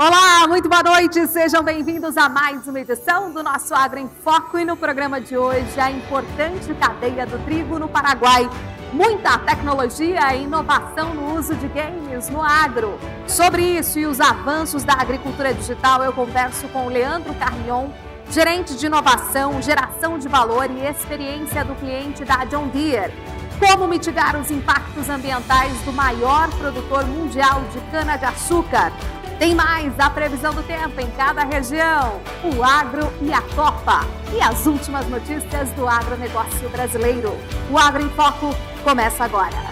Olá, muito boa noite, sejam bem-vindos a mais uma edição do nosso Agro em Foco e no programa de hoje a importante cadeia do trigo no Paraguai. Muita tecnologia e inovação no uso de games no agro. Sobre isso e os avanços da agricultura digital, eu converso com o Leandro Carnion, gerente de inovação, geração de valor e experiência do cliente da John Deere. Como mitigar os impactos ambientais do maior produtor mundial de cana-de-açúcar? Tem mais a previsão do tempo em cada região, o agro e a Copa. E as últimas notícias do agronegócio brasileiro. O Agro em Foco começa agora.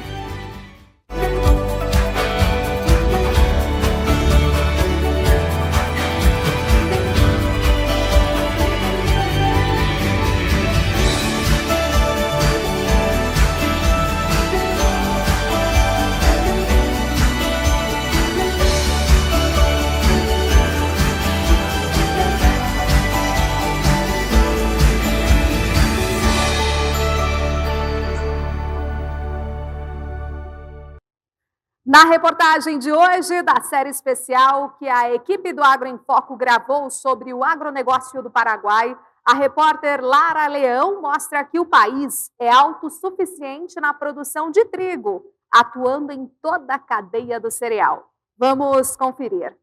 Na reportagem de hoje, da série especial que a equipe do Agro em Foco gravou sobre o agronegócio do Paraguai, a repórter Lara Leão mostra que o país é autossuficiente na produção de trigo, atuando em toda a cadeia do cereal. Vamos conferir.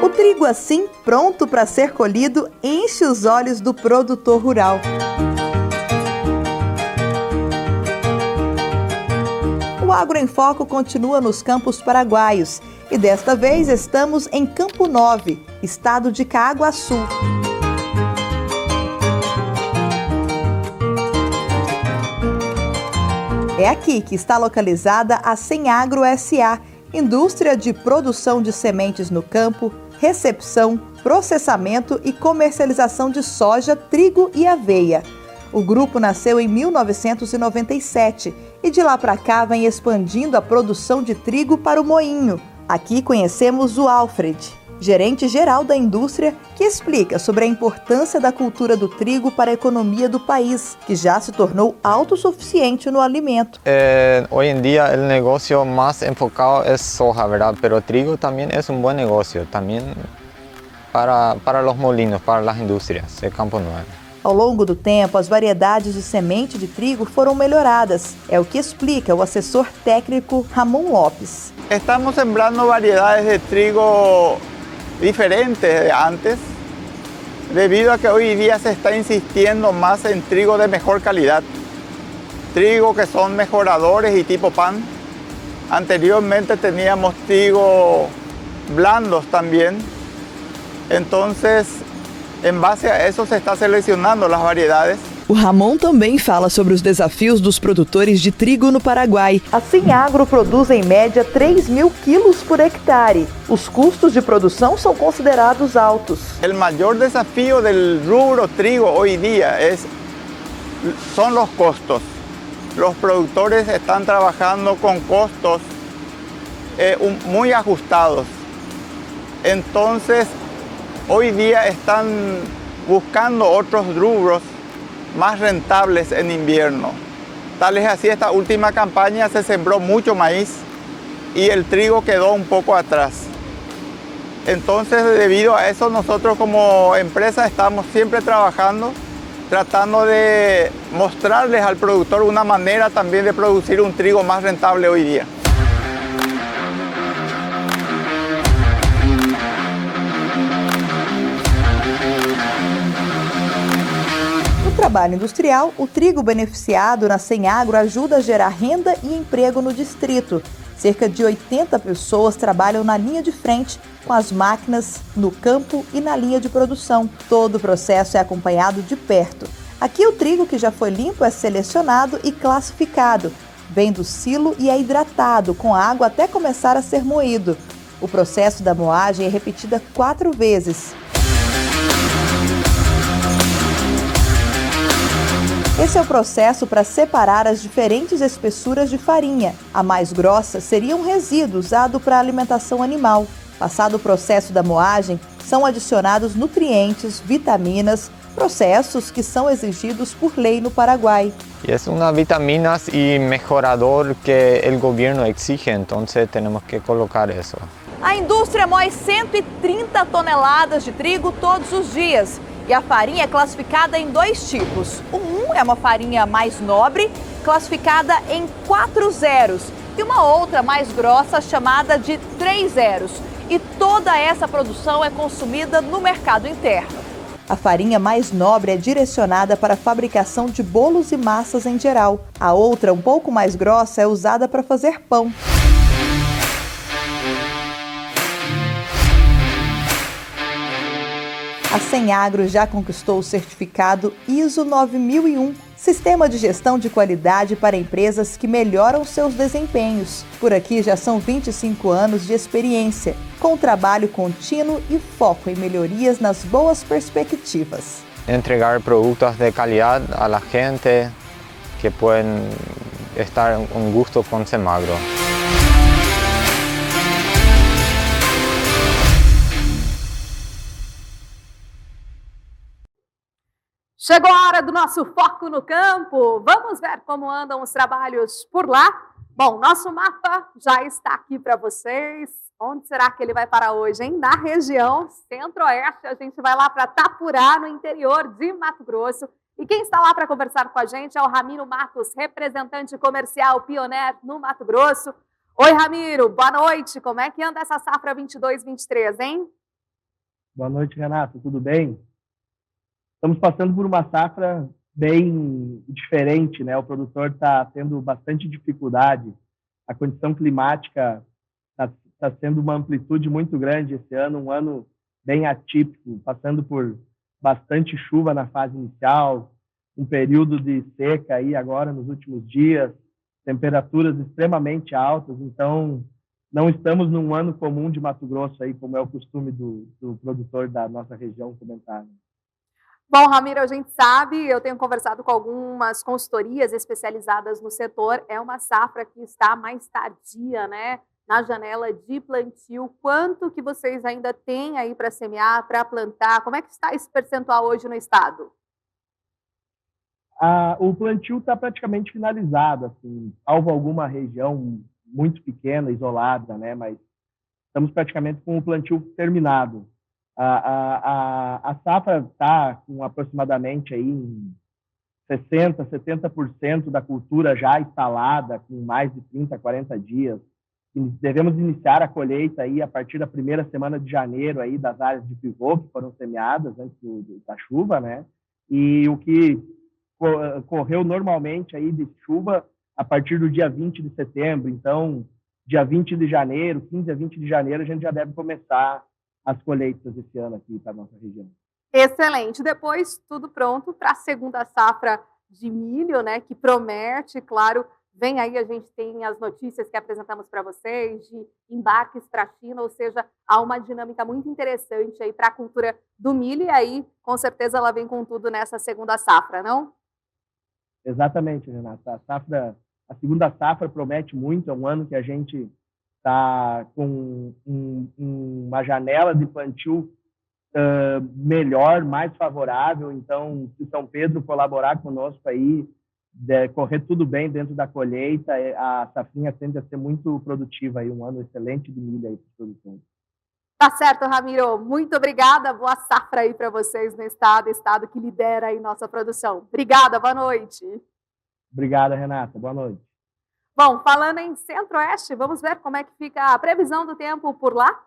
O trigo assim, pronto para ser colhido, enche os olhos do produtor rural. O Agro em Foco continua nos campos paraguaios e desta vez estamos em Campo Nove, estado de Caaguaçu. É aqui que está localizada a Semagro S.A., indústria de produção de sementes no campo, recepção, processamento e comercialização de soja, trigo e aveia. O grupo nasceu em 1997 e de lá para cá vem expandindo a produção de trigo para o moinho. Aqui conhecemos o Alfred, gerente geral da indústria, que explica sobre a importância da cultura do trigo para a economia do país, que já se tornou autossuficiente no alimento. Hoy en día el negocio más enfocado es soja, ¿verdad? Pero trigo también es un buen negocio, también para los molinos, para las industrias de Campo Nuevo. Ao longo do tempo, as variedades de semente de trigo foram melhoradas. É o que explica o assessor técnico Ramon Lopes. Estamos sembrando variedades de trigo diferentes de antes, debido a que hoy día se está insistiendo más en trigo de mejor calidad, trigo que son mejoradores y tipo pan. Anteriormente teníamos trigo blandos también, entonces en base a eso se está seleccionando las variedades. O Ramon também fala sobre os desafios dos produtores de trigo no Paraguai. A Semagro produz em média 3.000 quilos por hectare. Os custos de produção são considerados altos. El mayor desafío del rubro trigo hoy día son los costos. Los productores están trabajando con costos muy ajustados. Entonces, hoy día están buscando otros rubros más rentables en invierno. Tal es así, esta última campaña se sembró mucho maíz y el trigo quedó un poco atrás. Entonces, debido a eso, nosotros como empresa estamos siempre trabajando, tratando de mostrarles al productor una manera también de producir un trigo más rentable hoy día. No trabalho industrial, o trigo beneficiado na Semagro ajuda a gerar renda e emprego no distrito. Cerca de 80 pessoas trabalham na linha de frente, com as máquinas, no campo e na linha de produção. Todo o processo é acompanhado de perto. Aqui o trigo que já foi limpo é selecionado e classificado. Vem do silo e é hidratado com água até começar a ser moído. O processo da moagem é repetido 4 vezes. Esse é o processo para separar as diferentes espessuras de farinha. A mais grossa seria um resíduo usado para alimentação animal. Passado o processo da moagem, são adicionados nutrientes, vitaminas, processos que são exigidos por lei no Paraguai. Y es una vitaminas y mejorador que el gobierno exige, entonces tenemos que colocar eso. A indústria moe 130 toneladas de trigo todos os dias. E a farinha é classificada em 2 tipos. Um é uma farinha mais nobre, classificada em 4 zeros. E uma outra mais grossa, chamada de 3 zeros. E toda essa produção é consumida no mercado interno. A farinha mais nobre é direcionada para a fabricação de bolos e massas em geral. A outra, um pouco mais grossa, é usada para fazer pão. A Senagro já conquistou o certificado ISO 9001, Sistema de Gestão de Qualidade para Empresas que melhoram seus desempenhos. Por aqui já são 25 anos de experiência, com trabalho contínuo e foco em melhorias nas boas perspectivas. Entregar productos de calidad a la gente que pueden estar un gusto con Semagro. Chegou a hora do nosso foco no campo. Vamos ver como andam os trabalhos por lá? Bom, nosso mapa já está aqui para vocês. Onde será que ele vai parar hoje, hein? Na região Centro-Oeste. A gente vai lá para Tapurá, no interior de Mato Grosso. E quem está lá para conversar com a gente é o Ramiro Matos, representante comercial Pioneer no Mato Grosso. Oi, Ramiro, boa noite. Como é que anda essa safra 22-23, hein? Boa noite, Renato. Tudo bem? Estamos passando por uma safra bem diferente, né? O produtor está tendo bastante dificuldade. A condição climática está sendo uma amplitude muito grande esse ano, um ano bem atípico, passando por bastante chuva na fase inicial, um período de seca aí agora nos últimos dias, temperaturas extremamente altas. Então, não estamos num ano comum de Mato Grosso aí, como é o costume do produtor da nossa região comentar. Bom, Ramiro, a gente sabe, eu tenho conversado com algumas consultorias especializadas no setor, é uma safra que está mais tardia, né, na janela de plantio. Quanto que vocês ainda têm aí para semear, para plantar? Como é que está esse percentual hoje no estado? O plantio está praticamente finalizado, assim, salvo alguma região muito pequena, isolada, né, mas estamos praticamente com o plantio terminado. A safra está com aproximadamente aí 60%, 70% da cultura já instalada, com mais de 30, 40 dias. E devemos iniciar a colheita aí a partir da primeira semana de janeiro aí das áreas de pivô que foram semeadas antes da chuva, né? E o que correu normalmente aí de chuva a partir do dia 20 de setembro. Então, dia 20 de janeiro, 15 a 20 de janeiro, a gente já deve começar as colheitas esse ano aqui para a nossa região. Excelente. Depois, tudo pronto para a segunda safra de milho, né? Que promete, claro. Vem aí, a gente tem as notícias que apresentamos para vocês de embarques para a China, ou seja, há uma dinâmica muito interessante aí para a cultura do milho, e aí, com certeza, ela vem com tudo nessa segunda safra, não? Exatamente, Renata. A segunda safra promete muito, é um ano que a gente está com uma janela de plantio melhor, mais favorável. Então, se São Pedro colaborar conosco aí, correr tudo bem dentro da colheita, a safrinha tende a ser muito produtiva aí, um ano excelente de milho aí para os produtores. Tá certo, Ramiro. Muito obrigada. Boa safra aí para vocês no estado que lidera aí nossa produção. Obrigada, boa noite. Obrigada, Renata. Boa noite. Bom, falando em Centro-Oeste, vamos ver como é que fica a previsão do tempo por lá?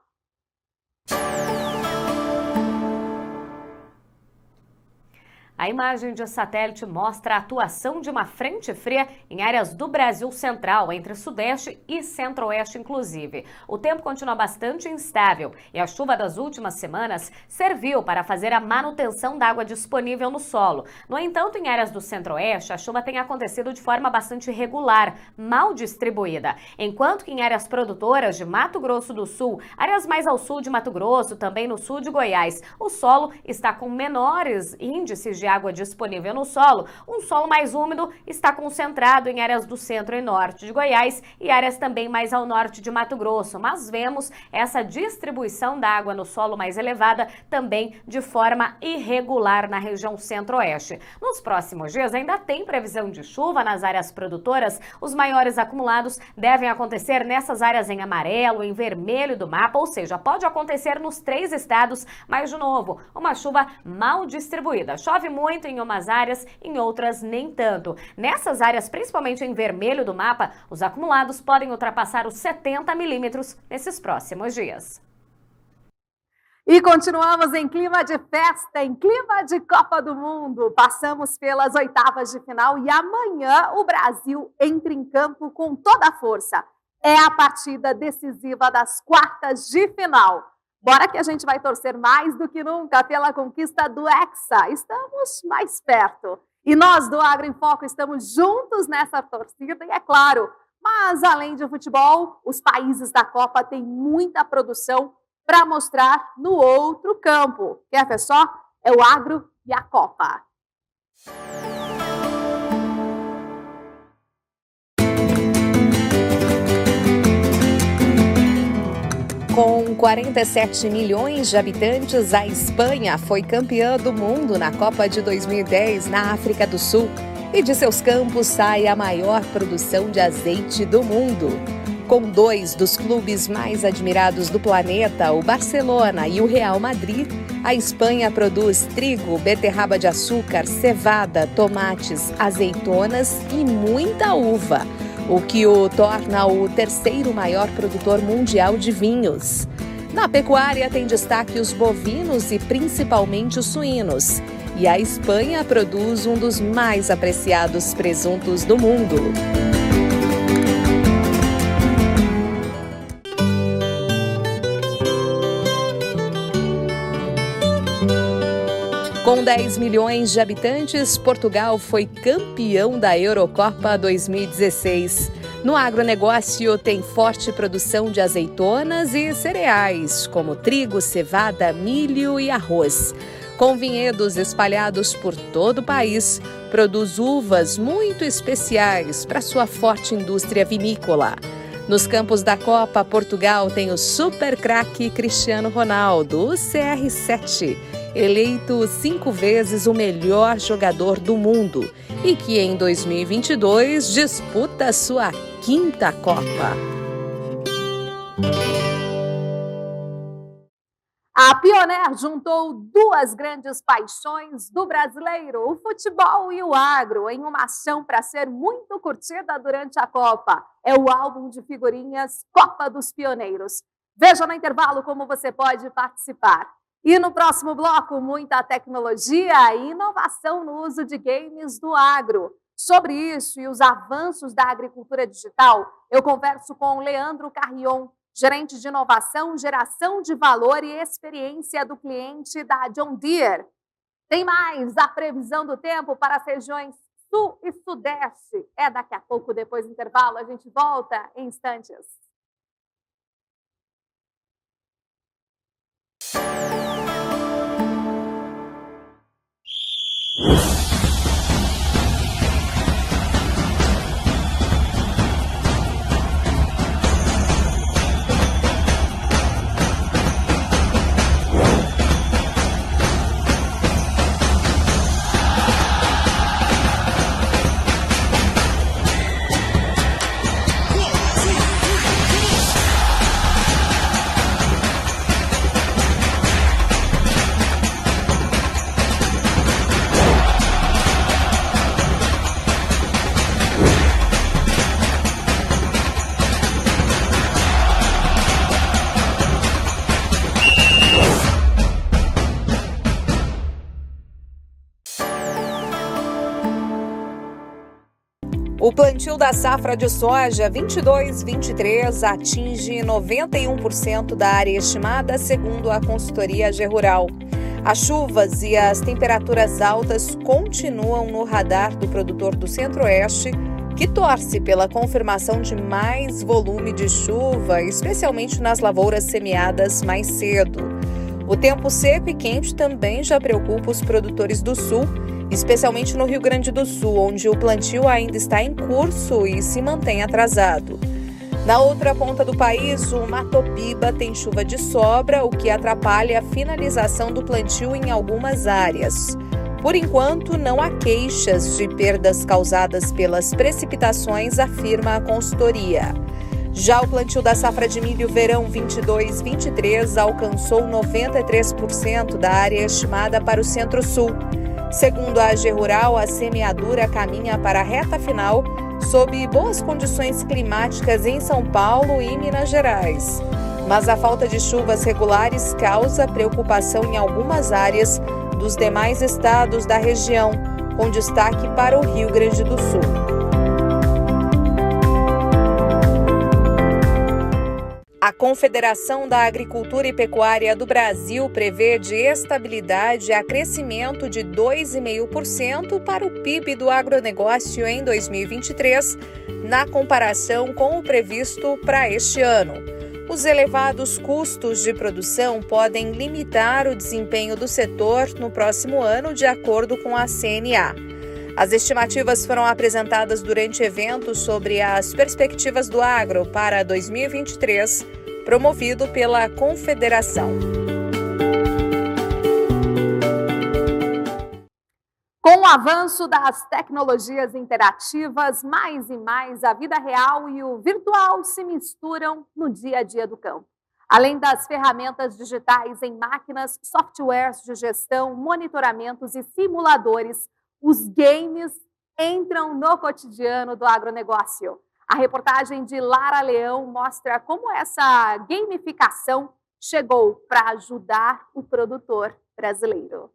A imagem de satélite mostra a atuação de uma frente fria em áreas do Brasil Central, entre Sudeste e Centro-Oeste inclusive. O tempo continua bastante instável e a chuva das últimas semanas serviu para fazer a manutenção da água disponível no solo. No entanto, em áreas do Centro-Oeste, a chuva tem acontecido de forma bastante irregular, mal distribuída. Enquanto que em áreas produtoras de Mato Grosso do Sul, áreas mais ao sul de Mato Grosso, também no sul de Goiás, o solo está com menores índices de água disponível no solo, um solo mais úmido está concentrado em áreas do centro e norte de Goiás e áreas também mais ao norte de Mato Grosso, mas vemos essa distribuição da água no solo mais elevada também de forma irregular na região centro-oeste. Nos próximos dias ainda tem previsão de chuva nas áreas produtoras. Os maiores acumulados devem acontecer nessas áreas em amarelo, em vermelho do mapa, ou seja, pode acontecer nos 3 estados, mas de novo, uma chuva mal distribuída. Chove muito em umas áreas, em outras nem tanto. Nessas áreas, principalmente em vermelho do mapa, os acumulados podem ultrapassar os 70 milímetros nesses próximos dias. E continuamos em clima de festa, em clima de Copa do Mundo. Passamos pelas oitavas de final e amanhã o Brasil entra em campo com toda a força. É a partida decisiva das quartas de final. Bora que a gente vai torcer mais do que nunca pela conquista do Hexa. Estamos mais perto. E nós do Agro em Foco estamos juntos nessa torcida e é claro, mas além de futebol, os países da Copa têm muita produção para mostrar no outro campo. Quer ver só? É o Agro e a Copa. Com 47 milhões de habitantes, a Espanha foi campeã do mundo na Copa de 2010 na África do Sul. E de seus campos sai a maior produção de azeite do mundo. Com 2 dos clubes mais admirados do planeta, o Barcelona e o Real Madrid, a Espanha produz trigo, beterraba de açúcar, cevada, tomates, azeitonas e muita uva, o que o torna o 3º maior produtor mundial de vinhos. Na pecuária tem destaque os bovinos e principalmente os suínos. E a Espanha produz um dos mais apreciados presuntos do mundo. Com 10 milhões de habitantes, Portugal foi campeão da Eurocopa 2016. No agronegócio tem forte produção de azeitonas e cereais, como trigo, cevada, milho e arroz. Com vinhedos espalhados por todo o país, produz uvas muito especiais para sua forte indústria vinícola. Nos campos da Copa, Portugal tem o super craque Cristiano Ronaldo, o CR7, eleito 5 vezes o melhor jogador do mundo e que em 2022 disputa sua 5ª Copa. A Pioneer juntou 2 grandes paixões do brasileiro, o futebol e o agro, em uma ação para ser muito curtida durante a Copa. É o álbum de figurinhas Copa dos Pioneiros. Veja no intervalo como você pode participar. E no próximo bloco, muita tecnologia e inovação no uso de games do agro. Sobre isso e os avanços da agricultura digital, eu converso com Leandro Carrion, gerente de inovação, geração de valor e experiência do cliente da John Deere. Tem mais a previsão do tempo para as regiões Sul e Sudeste. É daqui a pouco, depois do intervalo, a gente volta em instantes. O plantio da safra de soja 22-23 atinge 91% da área estimada, segundo a consultoria G-Rural. As chuvas e as temperaturas altas continuam no radar do produtor do Centro-Oeste, que torce pela confirmação de mais volume de chuva, especialmente nas lavouras semeadas mais cedo. O tempo seco e quente também já preocupa os produtores do Sul, especialmente no Rio Grande do Sul, onde o plantio ainda está em curso e se mantém atrasado. Na outra ponta do país, o Matopiba tem chuva de sobra, o que atrapalha a finalização do plantio em algumas áreas. Por enquanto, não há queixas de perdas causadas pelas precipitações, afirma a consultoria. Já o plantio da safra de milho verão 22-23 alcançou 93% da área estimada para o Centro-Sul. Segundo a AG Rural, a semeadura caminha para a reta final sob boas condições climáticas em São Paulo e Minas Gerais. Mas a falta de chuvas regulares causa preocupação em algumas áreas dos demais estados da região, com destaque para o Rio Grande do Sul. A Confederação da Agricultura e Pecuária do Brasil prevê de estabilidade a crescimento de 2,5% para o PIB do agronegócio em 2023, na comparação com o previsto para este ano. Os elevados custos de produção podem limitar o desempenho do setor no próximo ano, de acordo com a CNA. As estimativas foram apresentadas durante eventos sobre as perspectivas do agro para 2023, promovido pela Confederação. Com o avanço das tecnologias interativas, mais e mais a vida real e o virtual se misturam no dia a dia do campo. Além das ferramentas digitais em máquinas, softwares de gestão, monitoramentos e simuladores, os games entram no cotidiano do agronegócio. A reportagem de Lara Leão mostra como essa gamificação chegou para ajudar o produtor brasileiro.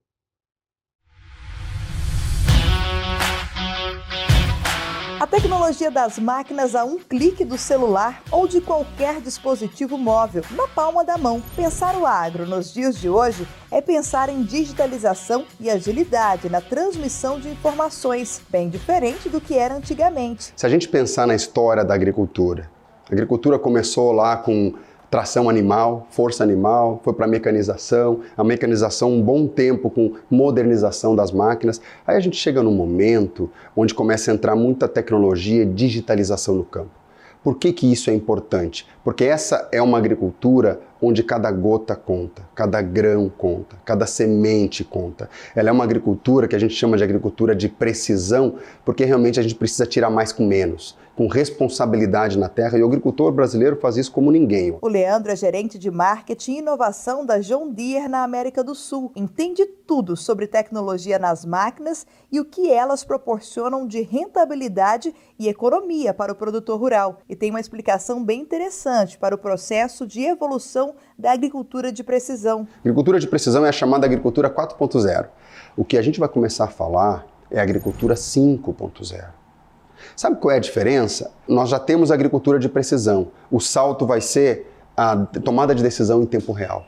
A tecnologia das máquinas a um clique do celular ou de qualquer dispositivo móvel, na palma da mão. Pensar o agro nos dias de hoje é pensar em digitalização e agilidade na transmissão de informações, bem diferente do que era antigamente. Se a gente pensar na história da agricultura, a agricultura começou lá com tração animal, força animal, foi para a mecanização um bom tempo com modernização das máquinas. Aí a gente chega num momento onde começa a entrar muita tecnologia e digitalização no campo. Por que isso é importante? Porque essa é uma agricultura onde cada gota conta, cada grão conta, cada semente conta. Ela é uma agricultura que a gente chama de agricultura de precisão, porque realmente a gente precisa tirar mais com menos, com responsabilidade na terra, e o agricultor brasileiro faz isso como ninguém. O Leandro é gerente de marketing e inovação da John Deere na América do Sul. Entende tudo sobre tecnologia nas máquinas e o que elas proporcionam de rentabilidade e economia para o produtor rural. E tem uma explicação bem interessante para o processo de evolução da agricultura de precisão. A agricultura de precisão é a chamada agricultura 4.0. O que a gente vai começar a falar é a agricultura 5.0. Sabe qual é a diferença? Nós já temos a agricultura de precisão. O salto vai ser a tomada de decisão em tempo real.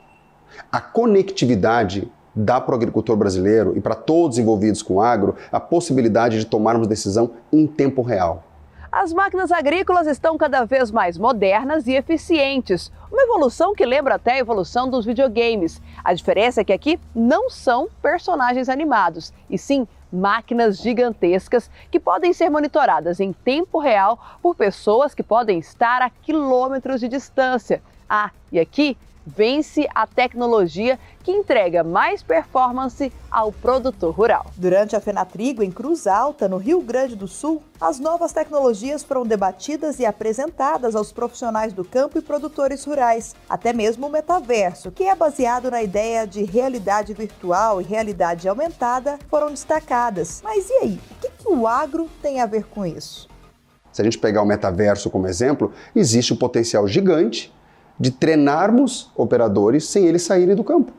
A conectividade dá para o agricultor brasileiro e para todos envolvidos com o agro a possibilidade de tomarmos decisão em tempo real. As máquinas agrícolas estão cada vez mais modernas e eficientes. Uma evolução que lembra até a evolução dos videogames. A diferença é que aqui não são personagens animados, e sim máquinas gigantescas que podem ser monitoradas em tempo real por pessoas que podem estar a quilômetros de distância. E aqui vence a tecnologia que entrega mais performance ao produtor rural. Durante a Fenatrigo, em Cruz Alta, no Rio Grande do Sul, as novas tecnologias foram debatidas e apresentadas aos profissionais do campo e produtores rurais. Até mesmo o metaverso, que é baseado na ideia de realidade virtual e realidade aumentada, foram destacadas. Mas e aí? O que o agro tem a ver com isso? Se a gente pegar o metaverso como exemplo, existe um potencial gigante de treinarmos operadores sem eles saírem do campo,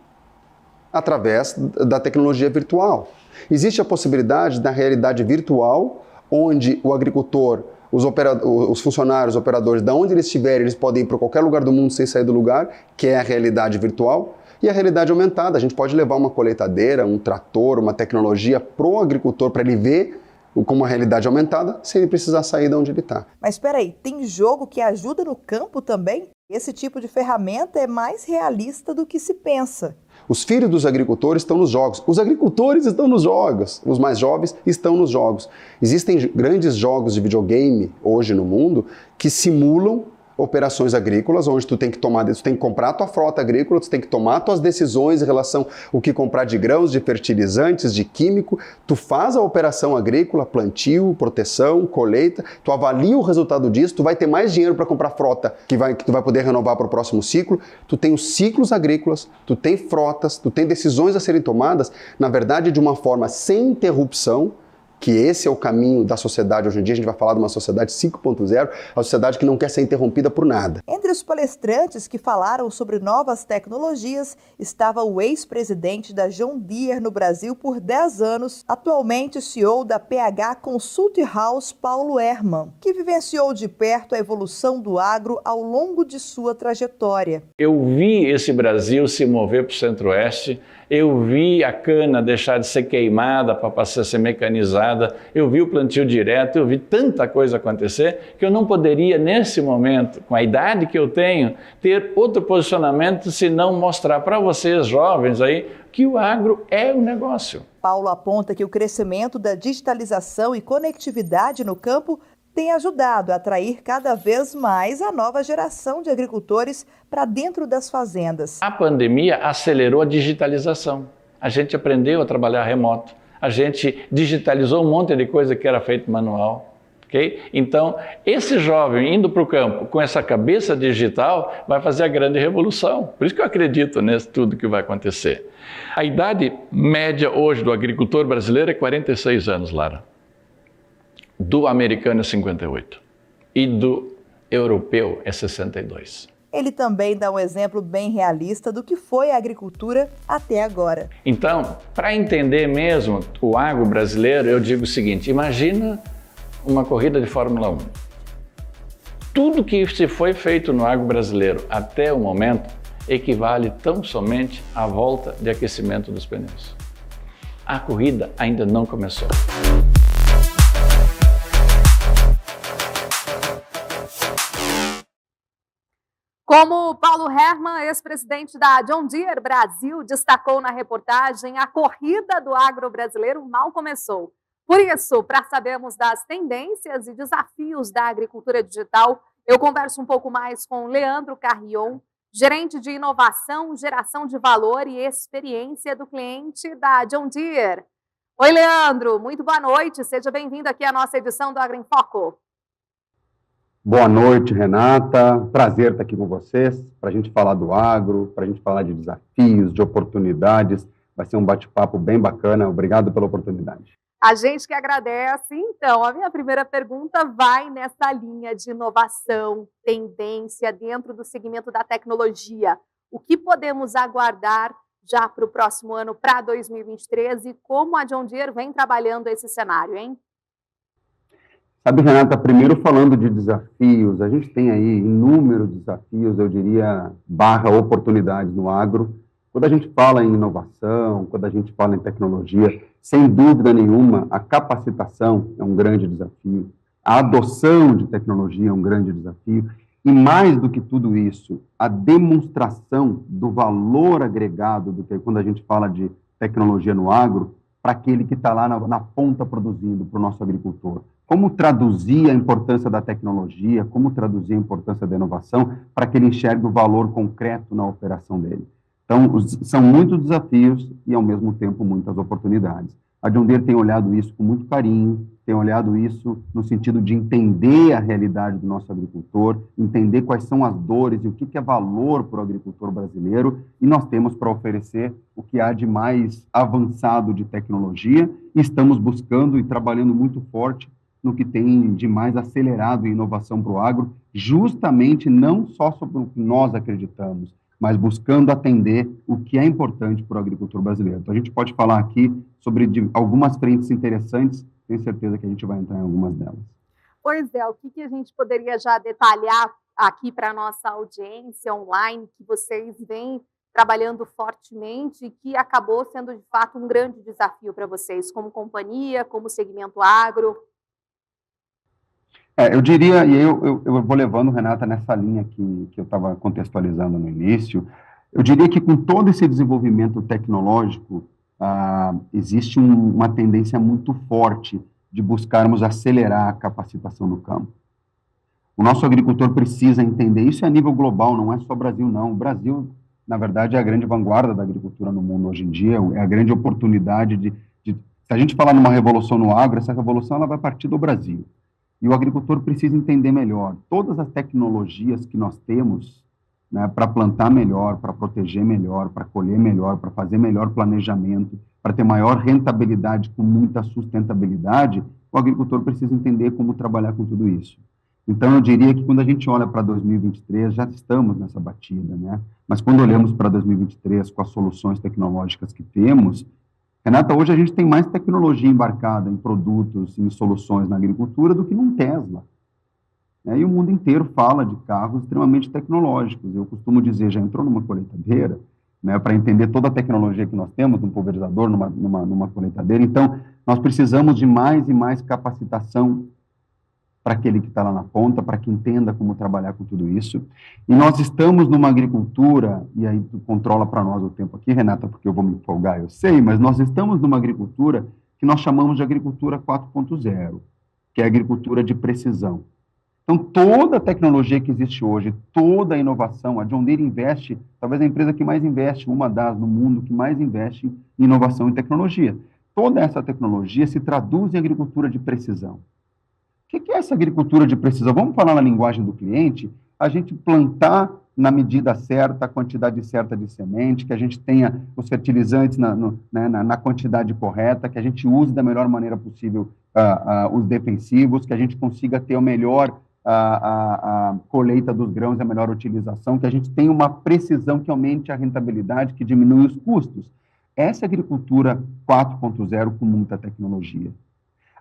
através da tecnologia virtual. Existe a possibilidade da realidade virtual, onde o agricultor, os funcionários, os operadores, de onde eles estiverem, eles podem ir para qualquer lugar do mundo sem sair do lugar, que é a realidade virtual. E a realidade aumentada, a gente pode levar uma colheitadeira, um trator, uma tecnologia para o agricultor, para ele ver com uma realidade aumentada, sem ele precisar sair de onde ele está. Mas espera aí, tem jogo que ajuda no campo também? Esse tipo de ferramenta é mais realista do que se pensa. Os filhos dos agricultores estão nos jogos. Os agricultores estão nos jogos. Os mais jovens estão nos jogos. Existem grandes jogos de videogame hoje no mundo que simulam operações agrícolas, onde tu tem que comprar a tua frota agrícola, tu tem que tomar tuas decisões em relação ao que comprar de grãos, de fertilizantes, de químico. Tu faz a operação agrícola, plantio, proteção, colheita, tu avalia o resultado disso, tu vai ter mais dinheiro para comprar frota que tu vai poder renovar para o próximo ciclo. Tu tem os ciclos agrícolas, tu tem frotas, tu tem decisões a serem tomadas, na verdade, de uma forma sem interrupção, que esse é o caminho da sociedade hoje em dia. A gente vai falar de uma sociedade 5.0, a sociedade que não quer ser interrompida por nada. Entre os palestrantes que falaram sobre novas tecnologias estava o ex-presidente da John Deere no Brasil por 10 anos, atualmente CEO da PH Consulting House, Paulo Herman, que vivenciou de perto a evolução do agro ao longo de sua trajetória. Eu vi esse Brasil se mover para o centro-oeste, eu vi a cana deixar de ser queimada para passar a ser mecanizada, eu vi o plantio direto, eu vi tanta coisa acontecer que eu não poderia, nesse momento, com a idade que eu tenho, ter outro posicionamento se não mostrar para vocês, jovens aí, que o agro é um negócio. Paulo aponta que o crescimento da digitalização e conectividade no campo tem ajudado a atrair cada vez mais a nova geração de agricultores para dentro das fazendas. A pandemia acelerou a digitalização. A gente aprendeu a trabalhar remoto. A gente digitalizou um monte de coisa que era feito manual. Okay? Então, esse jovem indo para o campo com essa cabeça digital vai fazer a grande revolução. Por isso que eu acredito nisso tudo que vai acontecer. A idade média hoje do agricultor brasileiro é 46 anos, Lara. Do americano é 58 e do europeu é 62. Ele também dá um exemplo bem realista do que foi a agricultura até agora. Então, para entender mesmo o agro brasileiro, eu digo o seguinte, imagina uma corrida de Fórmula 1. Tudo que se foi feito no agro brasileiro até o momento equivale tão somente à volta de aquecimento dos pneus. A corrida ainda não começou. Como Paulo Herman, ex-presidente da John Deere Brasil, destacou na reportagem, a corrida do agro brasileiro mal começou. Por isso, para sabermos das tendências e desafios da agricultura digital, eu converso um pouco mais com Leandro Carrion, gerente de inovação, geração de valor e experiência do cliente da John Deere. Oi, Leandro, muito boa noite, seja bem-vindo aqui à nossa edição do Agro em Foco. Boa noite, Renata. Prazer estar aqui com vocês, para a gente falar do agro, para a gente falar de desafios, de oportunidades. Vai ser um bate-papo bem bacana. Obrigado pela oportunidade. A gente que agradece. Então, a minha primeira pergunta vai nessa linha de inovação, tendência dentro do segmento da tecnologia. O que podemos aguardar já para o próximo ano, para 2023, e como a John Deere vem trabalhando esse cenário, hein? Sabe, Renata, primeiro falando de desafios, a gente tem aí inúmeros desafios, eu diria, oportunidades no agro. Quando a gente fala em inovação, quando a gente fala em tecnologia, sem dúvida nenhuma, a capacitação é um grande desafio, a adoção de tecnologia é um grande desafio, e mais do que tudo isso, a demonstração do valor agregado, do que quando a gente fala de tecnologia no agro, para aquele que está lá na ponta produzindo, para o nosso agricultor. Como traduzir a importância da tecnologia, como traduzir a importância da inovação para que ele enxergue o valor concreto na operação dele. Então, são muitos desafios e, ao mesmo tempo, muitas oportunidades. A John Deere tem olhado isso com muito carinho, tem olhado isso no sentido de entender a realidade do nosso agricultor, entender quais são as dores e o que é valor para o agricultor brasileiro, e nós temos para oferecer o que há de mais avançado de tecnologia, e estamos buscando e trabalhando muito forte no que tem de mais acelerado em inovação para o agro, justamente não só sobre o que nós acreditamos, mas buscando atender o que é importante para o agricultor brasileiro. Então, a gente pode falar aqui sobre algumas frentes interessantes, tenho certeza que a gente vai entrar em algumas delas. Pois é, o que a gente poderia já detalhar aqui para a nossa audiência online, que vocês vêm trabalhando fortemente e que acabou sendo, de fato, um grande desafio para vocês, como companhia, como segmento agro? Eu diria, e eu vou levando, Renata, nessa linha que eu estava contextualizando no início, eu diria que com todo esse desenvolvimento tecnológico, existe uma tendência muito forte de buscarmos acelerar a capacitação no campo. O nosso agricultor precisa entender, isso é a nível global, não é só Brasil, não. O Brasil, na verdade, é a grande vanguarda da agricultura no mundo hoje em dia, é a grande oportunidade se a gente falar numa revolução no agro, essa revolução ela vai partir do Brasil. E o agricultor precisa entender melhor todas as tecnologias que nós temos, né, para plantar melhor, para proteger melhor, para colher melhor, para fazer melhor planejamento, para ter maior rentabilidade com muita sustentabilidade. O agricultor precisa entender como trabalhar com tudo isso. Então, eu diria que quando a gente olha para 2023, já estamos nessa batida, né? Mas quando olhamos para 2023 com as soluções tecnológicas que temos, Renata, hoje a gente tem mais tecnologia embarcada em produtos, em soluções na agricultura do que num Tesla. E o mundo inteiro fala de carros extremamente tecnológicos. Eu costumo dizer, já entrou numa colheitadeira, né, para entender toda a tecnologia que nós temos, num pulverizador, numa colheitadeira. Então, nós precisamos de mais e mais capacitação para aquele que está lá na ponta, para que entenda como trabalhar com tudo isso. E nós estamos numa agricultura, e aí tu controla para nós o tempo aqui, Renata, porque eu vou me empolgar, eu sei, mas nós estamos numa agricultura que nós chamamos de agricultura 4.0, que é a agricultura de precisão. Então, toda a tecnologia que existe hoje, toda a inovação, a John Deere investe, talvez a empresa que mais investe, uma das no mundo que mais investe em inovação e tecnologia. Toda essa tecnologia se traduz em agricultura de precisão. O que é essa agricultura de precisão? Vamos falar na linguagem do cliente, a gente plantar na medida certa, a quantidade certa de semente, que a gente tenha os fertilizantes na quantidade correta, que a gente use da melhor maneira possível os defensivos, que a gente consiga ter o melhor a colheita dos grãos, a melhor utilização, que a gente tenha uma precisão que aumente a rentabilidade, que diminui os custos. Essa é a agricultura 4.0 com muita tecnologia.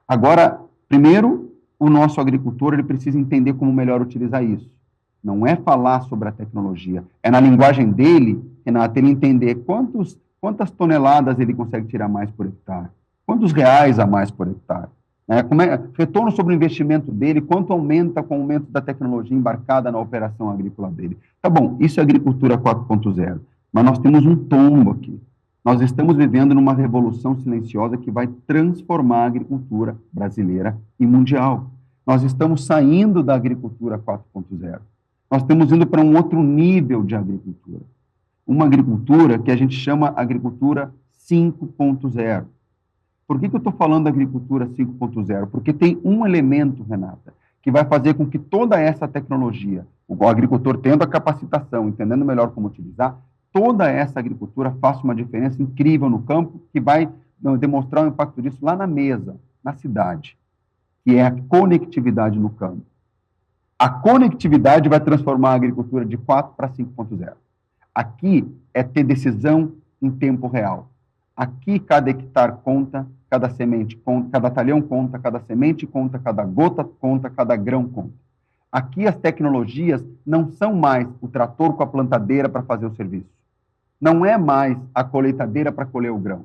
Agora, primeiro, o nosso agricultor ele precisa entender como melhor utilizar isso. Não é falar sobre a tecnologia, é na linguagem dele, Renata, ele entender quantas toneladas ele consegue tirar mais por hectare, quantos reais a mais por hectare, né? Retorno sobre o investimento dele, quanto aumenta com o aumento da tecnologia embarcada na operação agrícola dele. Tá bom, isso é agricultura 4.0, mas nós temos um tombo aqui. Nós estamos vivendo numa revolução silenciosa que vai transformar a agricultura brasileira e mundial. Nós estamos saindo da agricultura 4.0. Nós estamos indo para um outro nível de agricultura. Uma agricultura que a gente chama agricultura 5.0. Por que eu estou falando da agricultura 5.0? Porque tem um elemento, Renata, que vai fazer com que toda essa tecnologia, o agricultor tendo a capacitação, entendendo melhor como utilizar, toda essa agricultura faça uma diferença incrível no campo, que vai demonstrar o impacto disso lá na mesa, na cidade, que é a conectividade no campo. A conectividade vai transformar a agricultura de 4 para 5.0. Aqui é ter decisão em tempo real. Aqui cada hectare conta, cada semente conta, cada talhão conta, cada semente conta, cada gota conta, cada grão conta. Aqui as tecnologias não são mais o trator com a plantadeira para fazer o serviço. Não é mais a colheitadeira para colher o grão.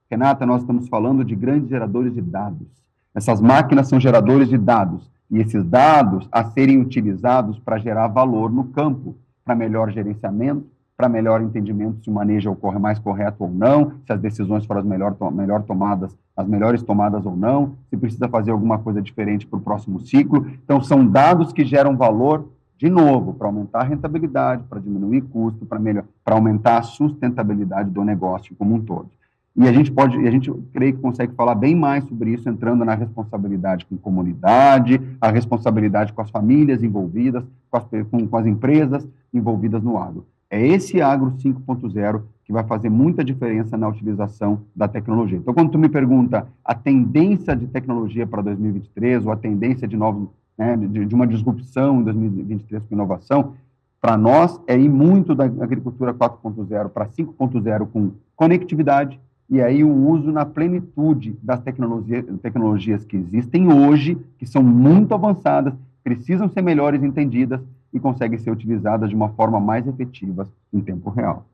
Renata, nós estamos falando de grandes geradores de dados. Essas máquinas são geradores de dados. E esses dados a serem utilizados para gerar valor no campo, para melhor gerenciamento, para melhor entendimento se o manejo ocorre mais correto ou não, se as decisões foram as melhores tomadas ou não, se precisa fazer alguma coisa diferente para o próximo ciclo. Então, são dados que geram valor, de novo, para aumentar a rentabilidade, para diminuir custo, para aumentar a sustentabilidade do negócio como um todo. E a gente creio que consegue falar bem mais sobre isso, entrando na responsabilidade com a comunidade, a responsabilidade com as famílias envolvidas, com as empresas envolvidas no agro. É esse agro 5.0 que vai fazer muita diferença na utilização da tecnologia. Então, quando tu me pergunta a tendência de tecnologia para 2023, ou a tendência de novos, né, de uma disrupção em 2023 com inovação, para nós é ir muito da agricultura 4.0 para 5.0 com conectividade, e aí o uso na plenitude das tecnologias que existem hoje, que são muito avançadas, precisam ser melhores entendidas e conseguem ser utilizadas de uma forma mais efetiva em tempo real.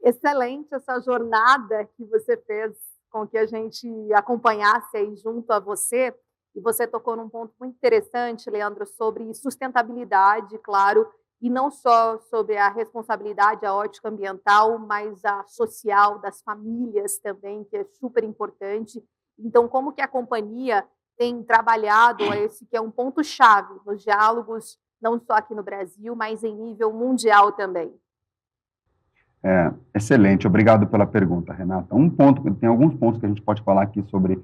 Excelente essa jornada que você fez com que a gente acompanhasse aí junto a você. E você tocou num ponto muito interessante, Leandro, sobre sustentabilidade, claro, e não só sobre a responsabilidade, a ótica ambiental, mas a social das famílias também, que é super importante. Então, como que a companhia tem trabalhado esse que é um ponto-chave nos diálogos, não só aqui no Brasil, mas em nível mundial também? Excelente, obrigado pela pergunta, Renata. Tem alguns pontos que a gente pode falar aqui sobre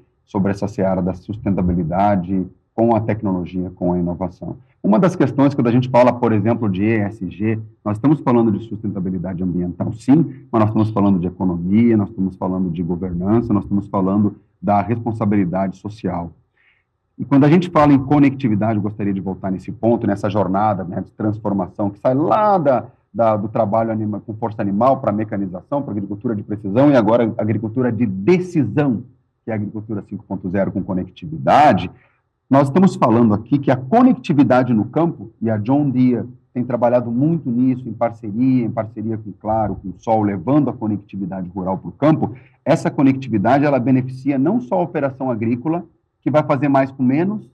essa seara da sustentabilidade com a tecnologia, com a inovação. Uma das questões, quando a gente fala, por exemplo, de ESG, nós estamos falando de sustentabilidade ambiental, sim, mas nós estamos falando de economia, nós estamos falando de governança, nós estamos falando da responsabilidade social. E quando a gente fala em conectividade, eu gostaria de voltar nesse ponto, nessa jornada, né, de transformação, que sai lá do trabalho com força animal para a mecanização, para a agricultura de precisão e agora a agricultura de decisão, que é a agricultura 5.0 com conectividade. Nós estamos falando aqui que a conectividade no campo, e a John Deere tem trabalhado muito nisso, em parceria com Claro, com o Sol, levando a conectividade rural para o campo. Essa conectividade, ela beneficia não só a operação agrícola, que vai fazer mais com menos,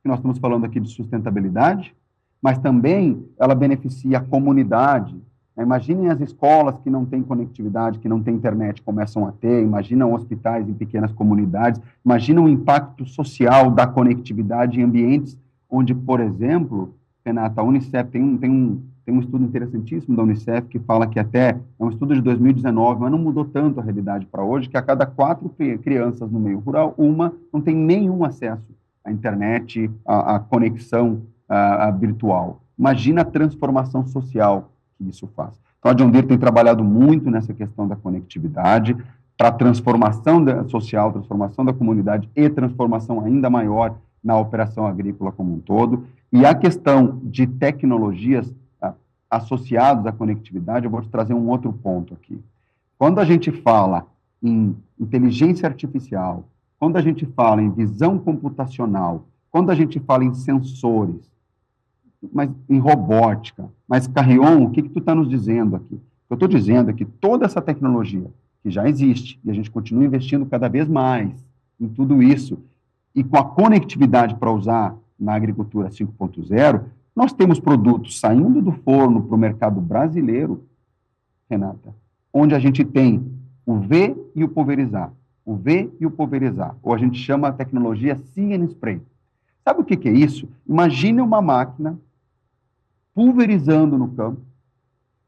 que nós estamos falando aqui de sustentabilidade, mas também ela beneficia a comunidade. Imaginem as escolas que não têm conectividade, que não têm internet, começam a ter, imaginam hospitais em pequenas comunidades, imagina o impacto social da conectividade em ambientes onde, por exemplo, Renata, a Unicef tem um estudo interessantíssimo da Unicef que fala que é um estudo de 2019, mas não mudou tanto a realidade para hoje, que a cada 4 crianças no meio rural, uma não tem nenhum acesso à internet, à conexão virtual. Imagina a transformação social que isso faz. Então, a John Deere tem trabalhado muito nessa questão da conectividade para a transformação social, transformação da comunidade e transformação ainda maior na operação agrícola como um todo. E a questão de tecnologias associadas à conectividade, eu vou te trazer um outro ponto aqui. Quando a gente fala em inteligência artificial, quando a gente fala em visão computacional, quando a gente fala em sensores, mas em robótica, mas Carrion, o que tu está nos dizendo aqui? Eu estou dizendo é que toda essa tecnologia que já existe, e a gente continua investindo cada vez mais em tudo isso, e com a conectividade para usar na agricultura 5.0, nós temos produtos saindo do forno para o mercado brasileiro, Renata, onde a gente tem o ver e o pulverizar, ou a gente chama a tecnologia See and Spray. Sabe o que é isso? Imagine uma máquina pulverizando no campo,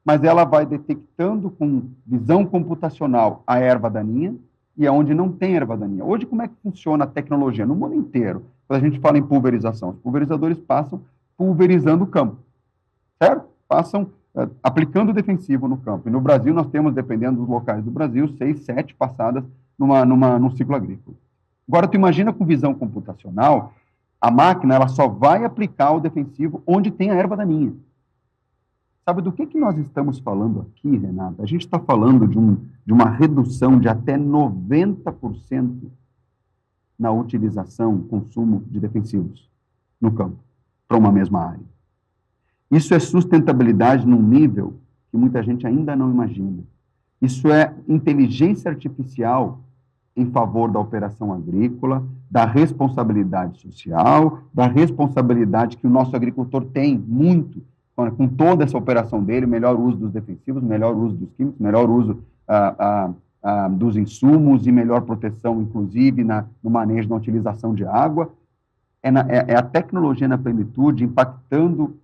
mas ela vai detectando com visão computacional a erva daninha e aonde não tem erva daninha. Hoje, como é que funciona a tecnologia? No mundo inteiro, quando a gente fala em pulverização, os pulverizadores passam pulverizando o campo, certo? Passam aplicando defensivo no campo. E no Brasil, nós temos, dependendo dos locais do Brasil, 6, 7 passadas num ciclo agrícola. Agora, tu imagina com visão computacional, a máquina ela só vai aplicar o defensivo onde tem a erva daninha. Sabe do que nós estamos falando aqui, Renata? A gente está falando de uma redução de até 90% na utilização, consumo de defensivos no campo, para uma mesma área. Isso é sustentabilidade num nível que muita gente ainda não imagina. Isso é inteligência artificial em favor da operação agrícola, da responsabilidade social, da responsabilidade que o nosso agricultor tem muito com toda essa operação dele, melhor uso dos defensivos, melhor uso dos químicos, melhor uso dos insumos e melhor proteção, inclusive, no manejo, na utilização de água. É a tecnologia na plenitude impactando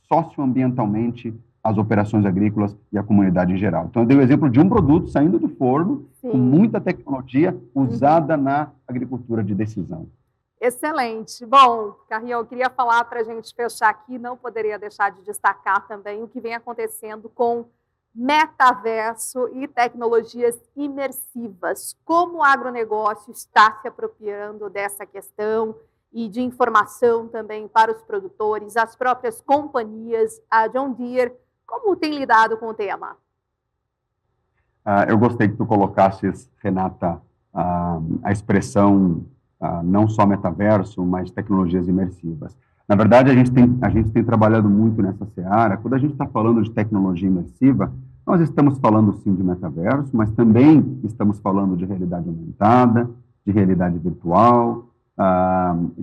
socioambientalmente as operações agrícolas e a comunidade em geral. Então, eu dei o exemplo de um produto saindo do forno, sim, com muita tecnologia usada na agricultura de decisão. Excelente. Bom, Carrion, eu queria falar para a gente fechar aqui, não poderia deixar de destacar também o que vem acontecendo com metaverso e tecnologias imersivas. Como o agronegócio está se apropriando dessa questão e de informação também para os produtores, as próprias companhias, a John Deere, como tem lidado com o tema? Eu gostei que tu colocasses, Renata, a expressão não só metaverso, mas tecnologias imersivas. Na verdade, a gente tem trabalhado muito nessa seara. Quando a gente está falando de tecnologia imersiva, nós estamos falando sim de metaverso, mas também estamos falando de realidade aumentada, de realidade virtual,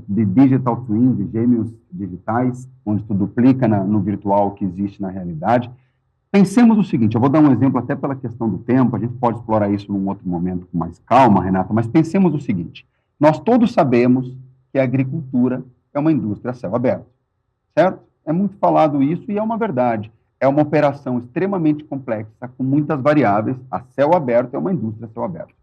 de digital twins, de gêmeos digitais, onde tu duplica no virtual o que existe na realidade. Pensemos o seguinte, eu vou dar um exemplo até pela questão do tempo, a gente pode explorar isso num outro momento com mais calma, Renata, mas pensemos o seguinte, nós todos sabemos que a agricultura é uma indústria a céu aberto, certo? É muito falado isso e é uma verdade. É uma operação extremamente complexa, com muitas variáveis. A céu aberto é uma indústria a céu aberto.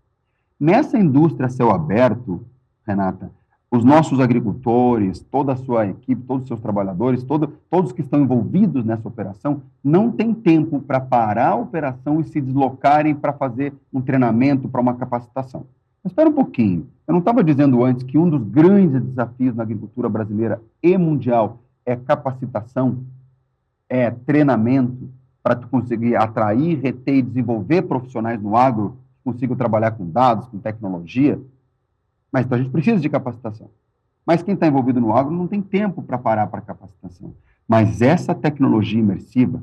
Nessa indústria a céu aberto, Renata, os nossos agricultores, toda a sua equipe, todos os seus trabalhadores, todos que estão envolvidos nessa operação, não têm tempo para parar a operação e se deslocarem para fazer um treinamento, para uma capacitação. Mas espera um pouquinho. Eu não estava dizendo antes que um dos grandes desafios na agricultura brasileira e mundial é capacitação, é treinamento, para tu conseguir atrair, reter e desenvolver profissionais no agro, que consigam trabalhar com dados, com tecnologia. Mas então a gente precisa de capacitação. Mas quem está envolvido no agro não tem tempo para parar para capacitação. Mas essa tecnologia imersiva,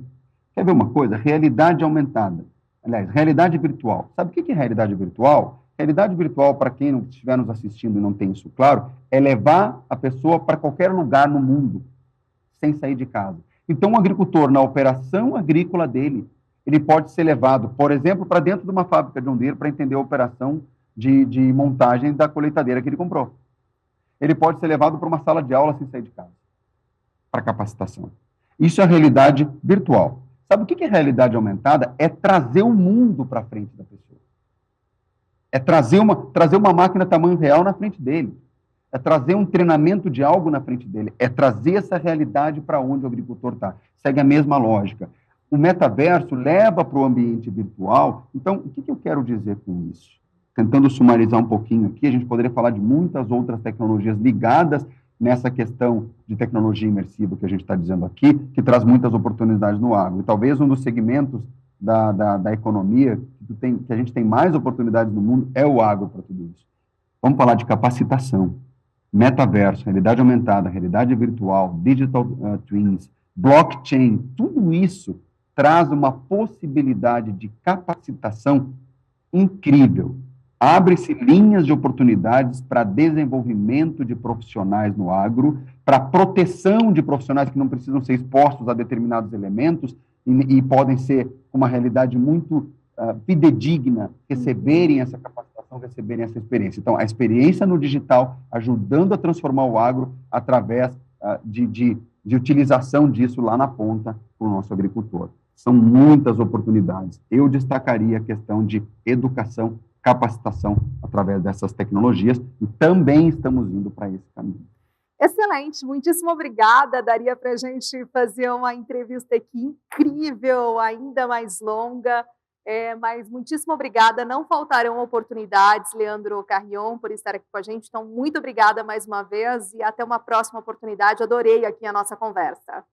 quer ver uma coisa? Realidade aumentada. Aliás, realidade virtual. Sabe o que é realidade virtual? Realidade virtual, para quem não estiver nos assistindo e não tem isso claro, é levar a pessoa para qualquer lugar no mundo, sem sair de casa. Então, o agricultor, na operação agrícola dele, ele pode ser levado, por exemplo, para dentro de uma fábrica de John Deere para entender a operação de montagem da colheitadeira que ele comprou. Ele pode ser levado para uma sala de aula sem sair de casa, para capacitação. Isso é a realidade virtual. Sabe o que é realidade aumentada? É trazer o mundo para frente da pessoa. É trazer uma máquina tamanho real na frente dele. É trazer um treinamento de algo na frente dele. É trazer essa realidade para onde o agricultor está. Segue a mesma lógica. O metaverso leva para o ambiente virtual. Então, o que eu quero dizer com isso? Tentando sumarizar um pouquinho aqui, a gente poderia falar de muitas outras tecnologias ligadas nessa questão de tecnologia imersiva que a gente está dizendo aqui, que traz muitas oportunidades no agro. E talvez um dos segmentos da economia que a gente tem mais oportunidades no mundo é o agro para tudo isso. Vamos falar de capacitação, metaverso, realidade aumentada, realidade virtual, digital twins, blockchain, tudo isso traz uma possibilidade de capacitação incrível. Abre-se linhas de oportunidades para desenvolvimento de profissionais no agro, para proteção de profissionais que não precisam ser expostos a determinados elementos e podem ser, com uma realidade muito fidedigna, receberem essa capacitação, receberem essa experiência. Então, a experiência no digital ajudando a transformar o agro através de utilização disso lá na ponta para o nosso agricultor. São muitas oportunidades. Eu destacaria a questão de educação, capacitação através dessas tecnologias e também estamos indo para esse caminho. Excelente, muitíssimo obrigada. Daria para a gente fazer uma entrevista aqui incrível, ainda mais longa, mas muitíssimo obrigada. Não faltarão oportunidades, Leandro Carrion, por estar aqui com a gente. Então, muito obrigada mais uma vez e até uma próxima oportunidade. Adorei aqui a nossa conversa.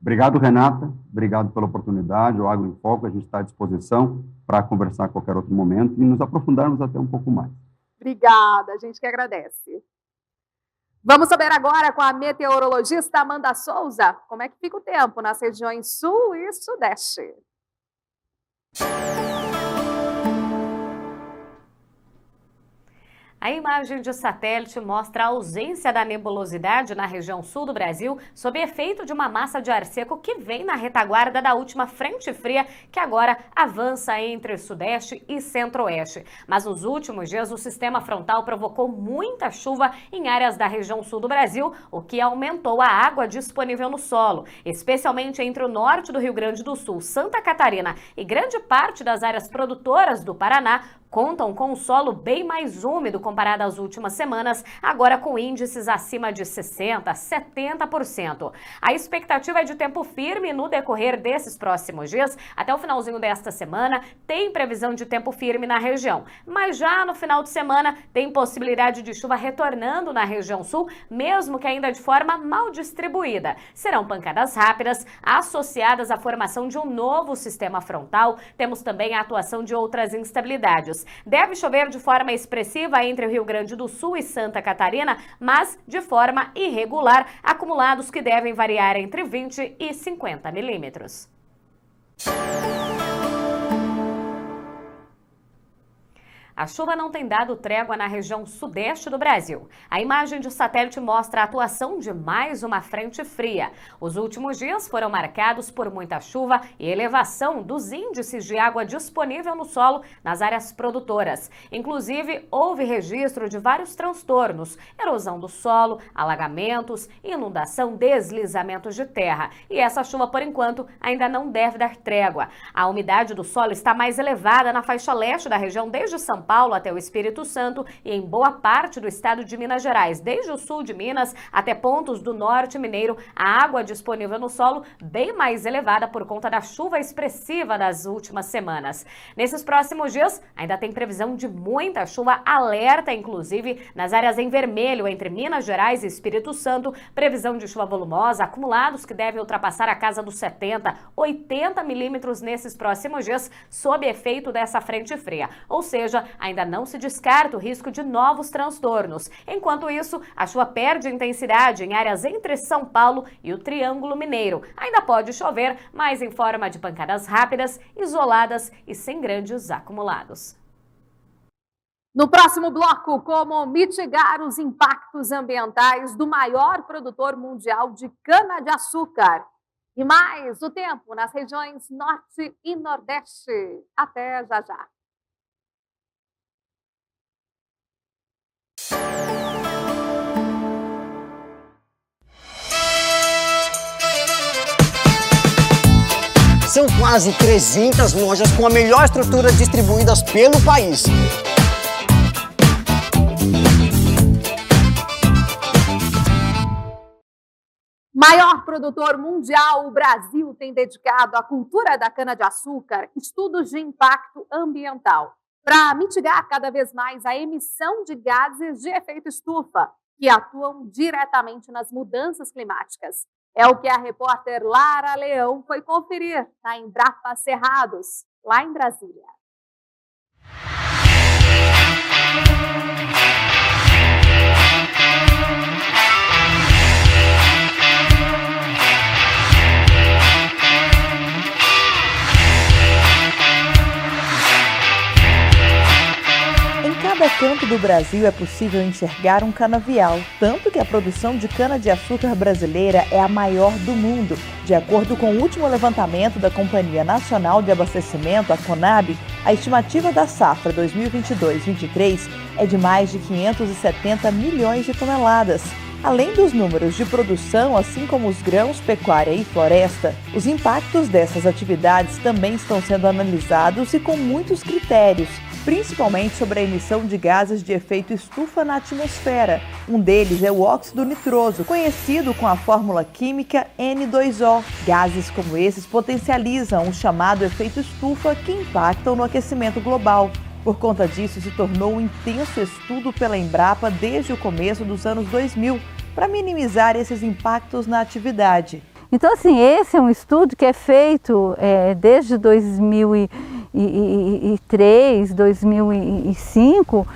Obrigado, Renata. Obrigado pela oportunidade. O Agro em Foco, a gente está à disposição para conversar a qualquer outro momento e nos aprofundarmos até um pouco mais. Obrigada, a gente que agradece. Vamos saber agora com a meteorologista Amanda Souza como é que fica o tempo nas regiões Sul e Sudeste. A imagem de satélite mostra a ausência da nebulosidade na região sul do Brasil sob efeito de uma massa de ar seco que vem na retaguarda da última frente fria que agora avança entre sudeste e centro-oeste. Mas nos últimos dias o sistema frontal provocou muita chuva em áreas da região sul do Brasil, o que aumentou a água disponível no solo, especialmente entre o norte do Rio Grande do Sul, Santa Catarina e grande parte das áreas produtoras do Paraná, contam com um solo bem mais úmido comparado às últimas semanas, agora com índices acima de 60%, 70%. A expectativa é de tempo firme no decorrer desses próximos dias. Até o finalzinho desta semana, tem previsão de tempo firme na região. Mas já no final de semana, tem possibilidade de chuva retornando na região sul, mesmo que ainda de forma mal distribuída. Serão pancadas rápidas, associadas à formação de um novo sistema frontal. Temos também a atuação de outras instabilidades. Deve chover de forma expressiva entre o Rio Grande do Sul e Santa Catarina, mas de forma irregular, acumulados que devem variar entre 20 e 50 milímetros. a chuva não tem dado trégua na região sudeste do Brasil. A imagem de satélite mostra a atuação de mais uma frente fria. Os últimos dias foram marcados por muita chuva e elevação dos índices de água disponível no solo nas áreas produtoras. Inclusive, houve registro de vários transtornos: erosão do solo, alagamentos, inundação, deslizamentos de terra. E essa chuva, por enquanto, ainda não deve dar trégua. A umidade do solo está mais elevada na faixa leste da região, desde São Paulo até o Espírito Santo e em boa parte do estado de Minas Gerais, desde o sul de Minas até pontos do norte mineiro. A água disponível no solo bem mais elevada por conta da chuva expressiva das últimas semanas. Nesses próximos dias, ainda tem previsão de muita chuva, alerta inclusive nas áreas em vermelho entre Minas Gerais e Espírito Santo, previsão de chuva volumosa, acumulados que devem ultrapassar a casa dos 70, 80 milímetros nesses próximos dias, sob efeito dessa frente fria. Ou seja, ainda não se descarta o risco de novos transtornos. Enquanto isso, a chuva perde intensidade em áreas entre São Paulo e o Triângulo Mineiro. Ainda pode chover, mas em forma de pancadas rápidas, isoladas e sem grandes acumulados. No próximo bloco, como mitigar os impactos ambientais do maior produtor mundial de cana-de-açúcar. E mais o tempo nas regiões Norte e Nordeste. Até já já. São quase 300 lojas com a melhor estrutura distribuídas pelo país. Maior produtor mundial, o Brasil tem dedicado à cultura da cana-de-açúcar estudos de impacto ambiental para mitigar cada vez mais a emissão de gases de efeito estufa que atuam diretamente nas mudanças climáticas. É o que a repórter Lara Leão foi conferir na Embrapa Cerrados, lá em Brasília. Em cada canto do Brasil é possível enxergar um canavial, tanto que a produção de cana-de-açúcar brasileira é a maior do mundo. De acordo com o último levantamento da Companhia Nacional de Abastecimento, a Conab, a estimativa da safra 2022-23 é de mais de 570 milhões de toneladas. Além dos números de produção, assim como os grãos, pecuária e floresta, os impactos dessas atividades também estão sendo analisados e com muitos critérios, principalmente sobre a emissão de gases de efeito estufa na atmosfera. Um deles é o óxido nitroso, conhecido com a fórmula química N2O. Gases como esses potencializam o chamado efeito estufa que impactam no aquecimento global. Por conta disso, se tornou um intenso estudo pela Embrapa desde o começo dos anos 2000, para minimizar esses impactos na atividade. Então, assim, esse é um estudo que é feito desde 2003, 2005,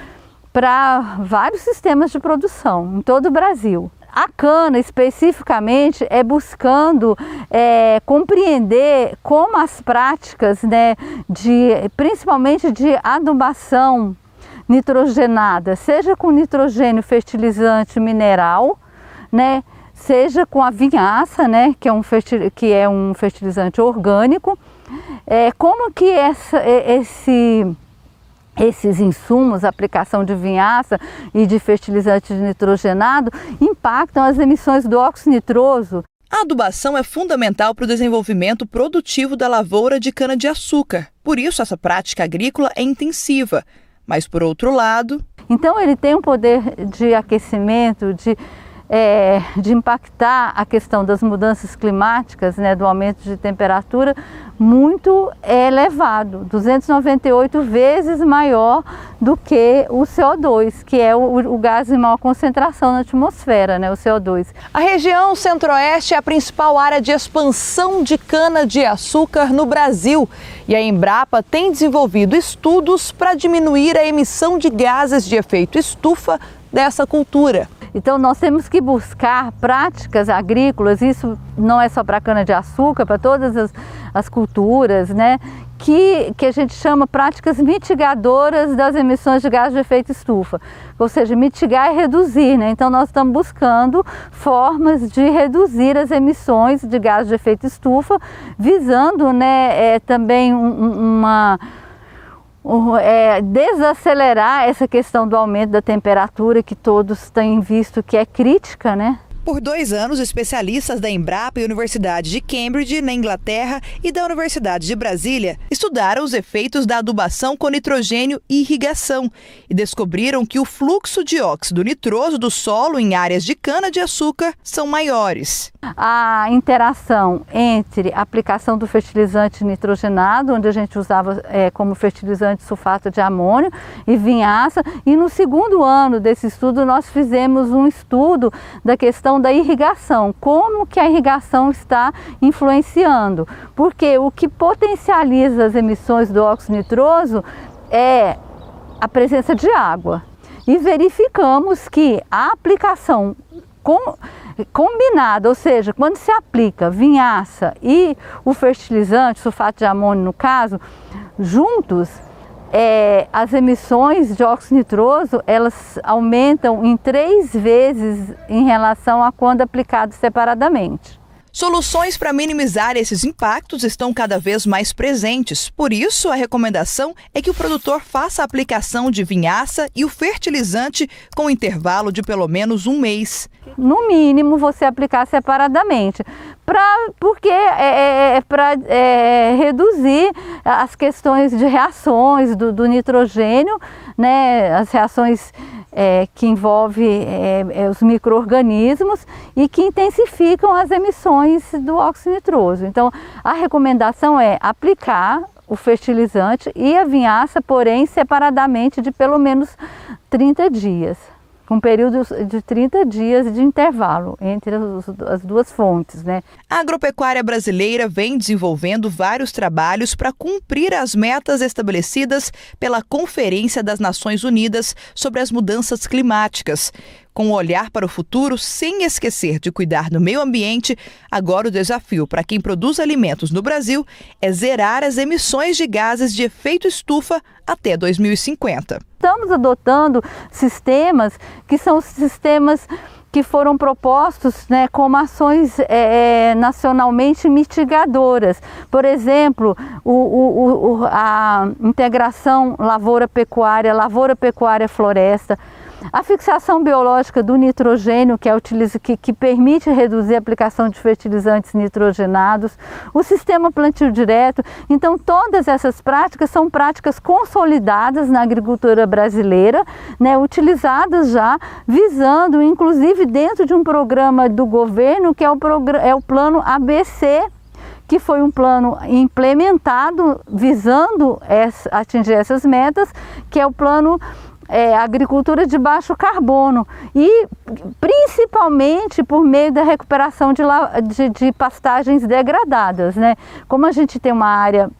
para vários sistemas de produção em todo o Brasil. A cana, especificamente, é buscando compreender como as práticas, principalmente de adubação nitrogenada, seja com nitrogênio fertilizante mineral, seja com a vinhaça, que é um fertilizante orgânico, como que esses insumos, a aplicação de vinhaça e de fertilizante nitrogenado, impactam as emissões do óxido nitroso. A adubação é fundamental para o desenvolvimento produtivo da lavoura de cana-de-açúcar. Por isso, essa prática agrícola é intensiva. Mas, por outro lado... Então, ele tem um poder de aquecimento, de impactar a questão das mudanças climáticas, do aumento de temperatura, muito elevado, 298 vezes maior do que o CO2, que é o gás de maior concentração na atmosfera, o CO2. A região centro-oeste é a principal área de expansão de cana-de-açúcar no Brasil e a Embrapa tem desenvolvido estudos para diminuir a emissão de gases de efeito estufa dessa cultura. Então nós temos que buscar práticas agrícolas, isso não é só para cana-de-açúcar, para todas as culturas, que a gente chama práticas mitigadoras das emissões de gás de efeito estufa, ou seja, mitigar e reduzir, né? Então nós estamos buscando formas de reduzir as emissões de gás de efeito estufa, visando, né, também desacelerar essa questão do aumento da temperatura que todos têm visto que é crítica, né? Por 2 anos, especialistas da Embrapa e Universidade de Cambridge, na Inglaterra, e da Universidade de Brasília estudaram os efeitos da adubação com nitrogênio e irrigação e descobriram que o fluxo de óxido nitroso do solo em áreas de cana-de-açúcar são maiores. A interação entre a aplicação do fertilizante nitrogenado, onde a gente usava como fertilizante sulfato de amônio e vinhaça, e no segundo ano desse estudo nós fizemos um estudo da questão da irrigação, como que a irrigação está influenciando, porque o que potencializa as emissões do óxido nitroso é a presença de água, e verificamos que a aplicação combinada, ou seja, quando se aplica vinhaça e o fertilizante, sulfato de amônio no caso, juntos, as emissões de óxido nitroso, elas aumentam em 3 vezes em relação a quando aplicado separadamente. Soluções para minimizar esses impactos estão cada vez mais presentes. Por isso, a recomendação é que o produtor faça a aplicação de vinhaça e o fertilizante com intervalo de pelo menos 1 mês. No mínimo, você aplicar separadamente, porque é para reduzir as questões de reações do nitrogênio, né, as reações que envolvem os micro-organismos e que intensificam as emissões do óxido nitroso. Então, a recomendação é aplicar o fertilizante e a vinhaça, porém, separadamente de pelo menos 30 dias. Com períodos de 30 dias de intervalo entre as duas fontes, né? A agropecuária brasileira vem desenvolvendo vários trabalhos para cumprir as metas estabelecidas pela Conferência das Nações Unidas sobre as Mudanças Climáticas. Com um olhar para o futuro, sem esquecer de cuidar do meio ambiente, agora o desafio para quem produz alimentos no Brasil é zerar as emissões de gases de efeito estufa até 2050. Estamos adotando sistemas que são sistemas que foram propostos, né, como ações nacionalmente mitigadoras. Por exemplo, a integração lavoura-pecuária-floresta, a fixação biológica do nitrogênio, que permite reduzir a aplicação de fertilizantes nitrogenados, o sistema plantio direto. Então, todas essas práticas são práticas consolidadas na agricultura brasileira, né, utilizadas já, visando, inclusive dentro de um programa do governo, que é o Plano ABC, que foi um plano implementado visando atingir essas metas, que é o plano agricultura de baixo carbono, e principalmente por meio da recuperação de pastagens degradadas, né? Como a gente tem uma área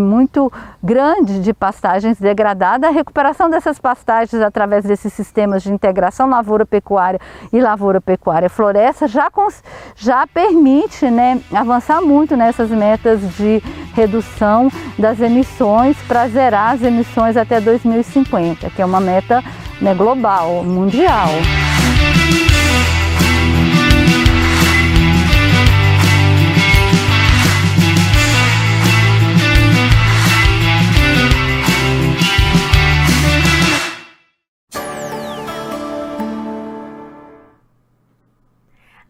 muito grande de pastagens degradadas, a recuperação dessas pastagens através desses sistemas de integração lavoura-pecuária e lavoura-pecuária-floresta já permite, né, avançar muito nessas metas de redução das emissões para zerar as emissões até 2050, que é uma meta, né, global, mundial.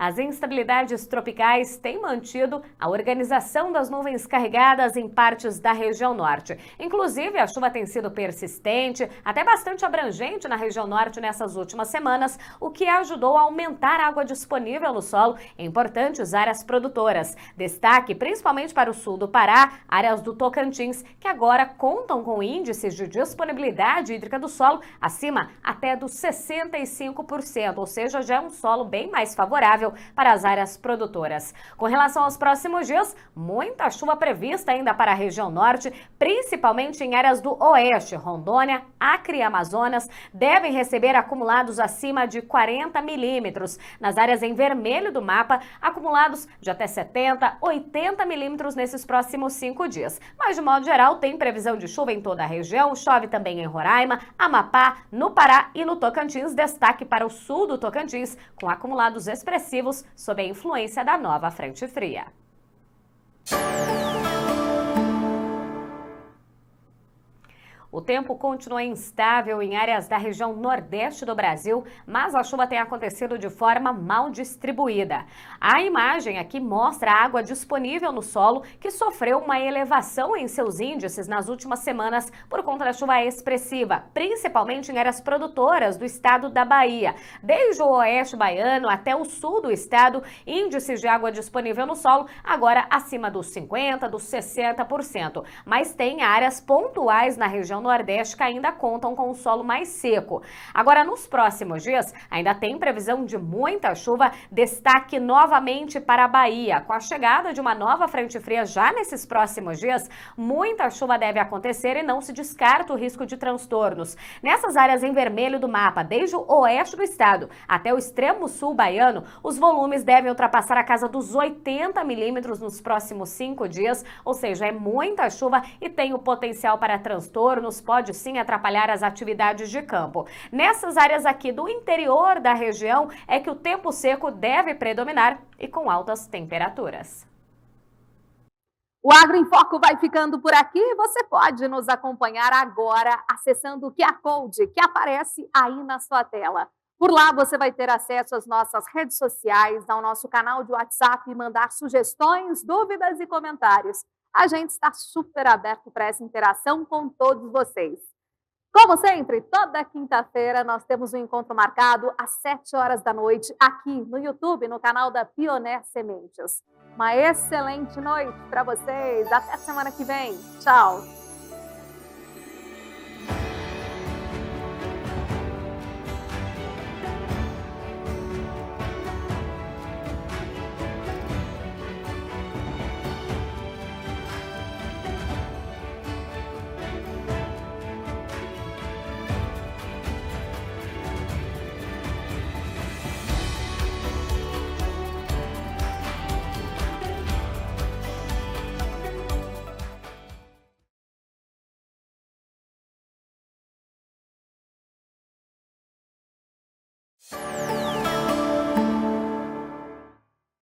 As instabilidades tropicais têm mantido a organização das nuvens carregadas em partes da região norte. Inclusive, a chuva tem sido persistente, até bastante abrangente na região norte nessas últimas semanas, o que ajudou a aumentar a água disponível no solo em importantes áreas produtoras. Destaque principalmente para o sul do Pará, áreas do Tocantins, que agora contam com índices de disponibilidade hídrica do solo acima até dos 65%, ou seja, já é um solo bem mais favorável para as áreas produtoras. Com relação aos próximos dias, muita chuva prevista ainda para a região norte, principalmente em áreas do oeste. Rondônia, Acre e Amazonas devem receber acumulados acima de 40 milímetros. Nas áreas em vermelho do mapa, acumulados de até 70, 80 milímetros nesses próximos 5 dias. Mas, de modo geral, tem previsão de chuva em toda a região. Chove também em Roraima, Amapá, no Pará e no Tocantins. Destaque para o sul do Tocantins, com acumulados expressivos sob a influência da nova frente fria. O tempo continua instável em áreas da região nordeste do Brasil, mas a chuva tem acontecido de forma mal distribuída. A imagem aqui mostra a água disponível no solo, que sofreu uma elevação em seus índices nas últimas semanas por conta da chuva expressiva, principalmente em áreas produtoras do estado da Bahia. Desde o oeste baiano até o sul do estado, índices de água disponível no solo agora acima dos 50%, dos 60%. Mas tem áreas pontuais na região nordeste que ainda contam com o solo mais seco. Agora, nos próximos dias, ainda tem previsão de muita chuva, destaque novamente para a Bahia. Com a chegada de uma nova frente fria já nesses próximos dias, muita chuva deve acontecer e não se descarta o risco de transtornos. Nessas áreas em vermelho do mapa, desde o oeste do estado até o extremo sul baiano, os volumes devem ultrapassar a casa dos 80 milímetros nos próximos 5 dias, ou seja, é muita chuva e tem o potencial para transtornos, pode sim atrapalhar as atividades de campo. Nessas áreas aqui do interior da região é que o tempo seco deve predominar e com altas temperaturas. O Agro em Foco vai ficando por aqui. Você pode nos acompanhar agora acessando o QR Code que aparece aí na sua tela. Por lá você vai ter acesso às nossas redes sociais, ao nosso canal de WhatsApp e mandar sugestões, dúvidas e comentários. A gente está super aberto para essa interação com todos vocês. Como sempre, toda quinta-feira nós temos um encontro marcado às 7 horas da noite aqui no YouTube, no canal da Pioneer Sementes. Uma excelente noite para vocês. Até semana que vem. Tchau!